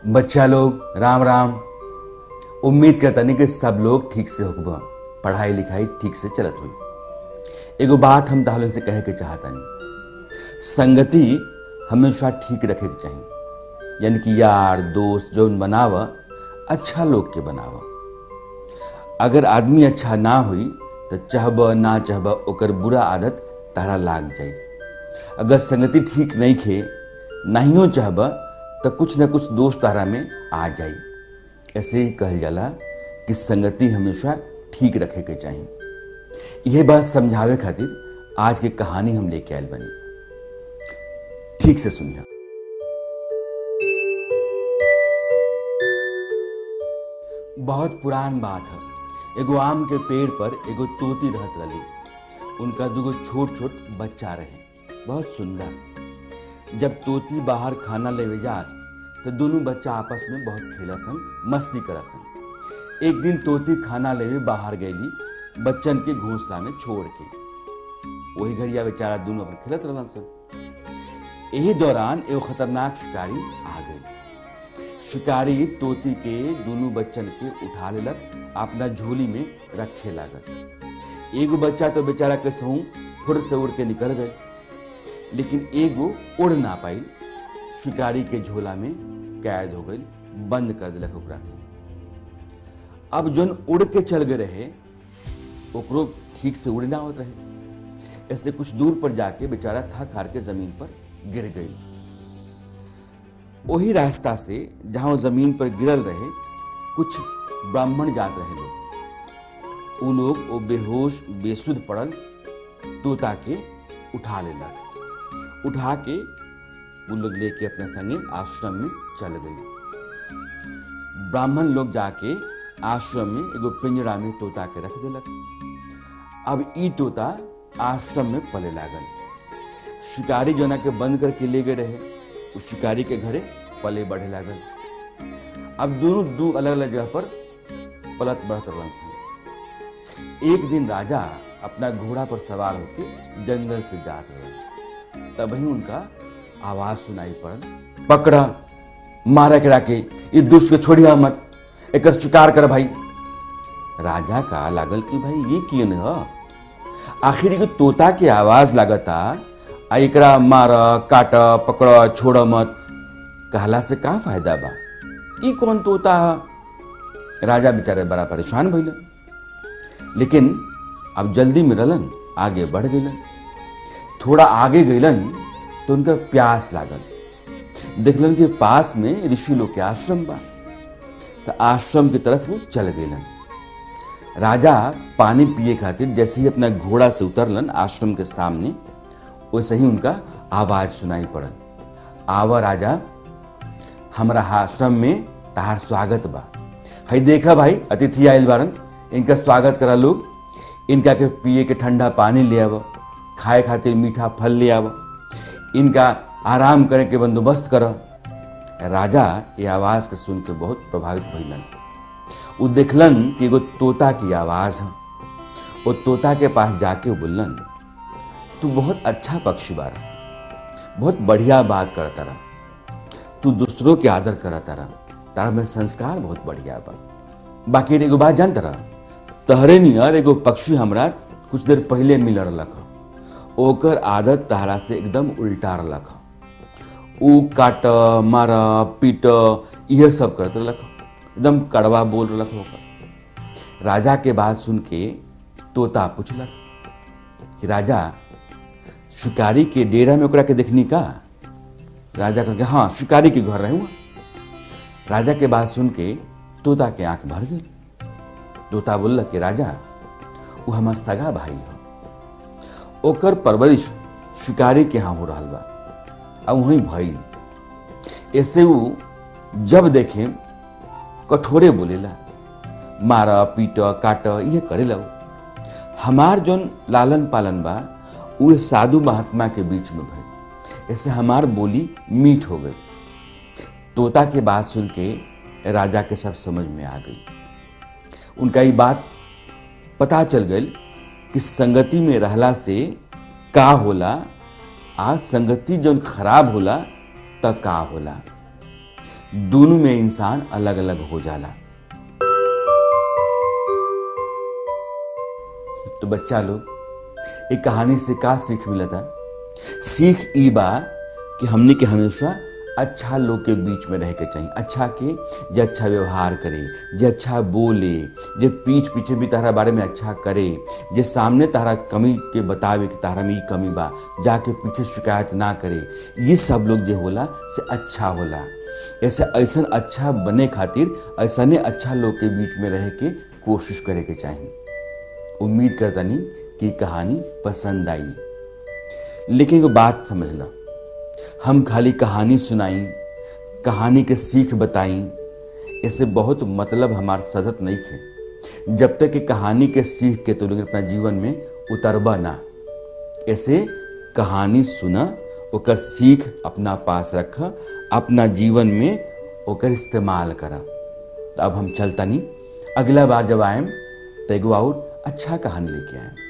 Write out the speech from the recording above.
बच्चा लोग राम राम। उम्मीद करतनी कि सब लोग ठीक से होगा, पढ़ाई लिखाई ठीक से चलत हुई। एगो बात हम ताहलन से कहे के चाहतनी, संगति हमेशा ठीक रखे के चाहिए। यानी कि यार दोस्त जौन बनाव अच्छा लोग के बनाव। अगर आदमी अच्छा ना हुई तो चाहब ना चाहब ओकर बुरा आदत तारा लाग जाई। अगर संगति ठीक नहीं खे नाहियो चाहब तो कुछ न कुछ दोष तारा में आ जाई। ऐसे ही कहल जाला कि संगति हमेशा ठीक रखे के चाहिए। यह बात समझावे खातिर आज की कहानी हम लेके आयल बनी। ठीक से सुनिए। बहुत पुरान बात है। एगो आम के पेड़ पर एगो तोती रहत रही। उनका दूगो छोट छोट बच्चा रहे, बहुत सुंदर। जब तोती बाहर खाना लेवे जास तो दोनों बच्चा आपस में बहुत खेलसन, मस्ती करसन। एक दिन तोती खाना लेवे बाहर गईली, बच्चन के घोंसला में छोड़ के। वही घड़िया बेचारा दोनों अपन खेलत रहलन सन। यही दौरान एगो खतरनाक शिकारी आ गई। शिकारी तोती के दोनों बच्चन के उठा लेलक, अपना झोली में रखे लागल। एगो बच्चा तो बेचारा के सहू फुर से उड़ के निकल गए, लेकिन एगो उड़ ना पाई। शिकारी के झोला में कैद हो गई, बंद कर दिलक ओकरा के। अब जोन उड़ के चल गए रहे ओकरो ठीक से उड़ ना होत रहे। ऐसे कुछ दूर पर जाके बेचारा थक हार के जमीन पर गिर गई। वही रास्ता से जहां जमीन पर गिरल रहे कुछ ब्राह्मण जात रहे लोग। वो लोग वो बेहोश बेसुध पड़ल तोता के उठा लेलक। उठा के वो लोग लेके अपने संगे आश्रम में चल गए। ब्राह्मण लोग जाके आश्रम में एगो पिंजरा में तोता के रख देलक। अब ई तोता आश्रम में पले लागल। शिकारी जोना के बंद करके ले गए रहे उस शिकारी के घरे पले बढ़े लागल। अब दोनों दो अलग अलग जगह पर पलत बढ़त रहन। एक दिन राजा अपना घोड़ा पर सवार होकर जंगल से जात रहे। तभी उनका आवाज सुनाई पड़ल, पकड़ा मारा करा के, ये दुष्ट के छोड़िया मत, एक शिकार कर भाई। राजा का लागल कि भाई ये किन है, आखिर को तोता के आवाज लागता आ एकरा मार काट पकड़ छोड़ मत कहला से का फायदा बा। ई कौन तोता है? राजा बेचारे बड़ा परेशान भइल। लेकिन अब जल्दी में रहलन, आगे बढ़ गइलन। थोड़ा आगे गइलन तो उनका प्यास लागल। देखलन कि पास में ऋषि लोग के आश्रम बा, तो आश्रम की तरफ वो चल गइलन। राजा पानी पिए खातिर जैसे ही अपना घोड़ा से उतरलन आश्रम के सामने, वैसे ही उनका आवाज सुनाई पड़ल, आवा राजा, हमरा आश्रम में तहार स्वागत बा। हई देखा भाई अतिथि आयल बारन, इनका स्वागत करा लोग। इनका के पिए के ठंडा पानी ले आव, खाए खातिर मीठा फल ले आव, इनका आराम करे के बंदोबस्त कर। राजा ये आवाज के सुन के बहुत प्रभावित भइलन। वो देखलन कि एगो तोता की आवाज है। वो तोता के पास जाके बोलन, तू बहुत अच्छा पक्षी बारा, बहुत बढ़िया बात करता रहा, तू दूसरों के आदर करता रहा, तारा में संस्कार बहुत बढ़िया बा। बाकी एगो बात जानता रहा, तहरे नियर एगो पक्षी हमरा कुछ देर पहले मिल रहा, ओकर आदत तहरा से एकदम उल्टा रहा। ऊ काट मार पीट यह सब करते रहा, एकदम कड़वा बोल रहा होकर। राजा के बात सुन के तोता पूछलक कि राजा शिकारी के डेरा में ओकरा के देखनी का? राजा कहके हाँ शिकारी के घर रहे हुआ। राजा के बात सुन के तोता के आंख भर गई। तोता बोल कि राजा वो हमार सगा भाई हो, ओकर परवरिश शिकारी के यहाँ हो रहा बा, अब वहीं भइल। ऐसे वो जब देखे कठोरे बोलेला, मारा पीट काट ये करेला। हमार जोन लालन पालन बा वो साधु महात्मा के बीच में भइल, ऐसे हमार बोली मीठ हो गई। तोता के बात सुन के राजा के सब समझ में आ गई। उनका ये बात पता चल गई कि संगति में रहला से का होला, आज संगति जौन खराब होला त का होला। दोनों में इंसान अलग अलग हो जाला। तो बच्चा लोग एक कहानी से का सीख मिला था? सीख ई बा कि हमने के हमेशा अच्छा लोग के बीच में रह के चाहिए। अच्छा के जे अच्छा व्यवहार करे, जे अच्छा बोले, जे पीठ पीछे भी तारा बारे में अच्छा करे, जे सामने तारा कमी के बतावे कि तारा में ई कमी बा, जाके पीछे शिकायत ना करे। ये सब लोग जे होला से अच्छा होला। ऐसे ऐसा अच्छा बने खातिर ऐसने अच्छा लोग के बीच में रह के कोशिश करे के चाहिए। उम्मीद करता नहीं कि कहानी पसंद आई, लेकिन वो बात समझ लो, हम खाली कहानी सुनाई, कहानी के सीख बताई, इससे बहुत मतलब हमार सदत नहीं है। जब तक कि कहानी के सीख के तो लोग अपना जीवन में उतरबा ना। ऐसे कहानी सुना, ओकर सीख अपना पास रख, अपना जीवन में ओकर इस्तेमाल करा। तो अब हम चलता नहीं, अगला बार जब आएम तो एगो और अच्छा कहानी लेके आएम।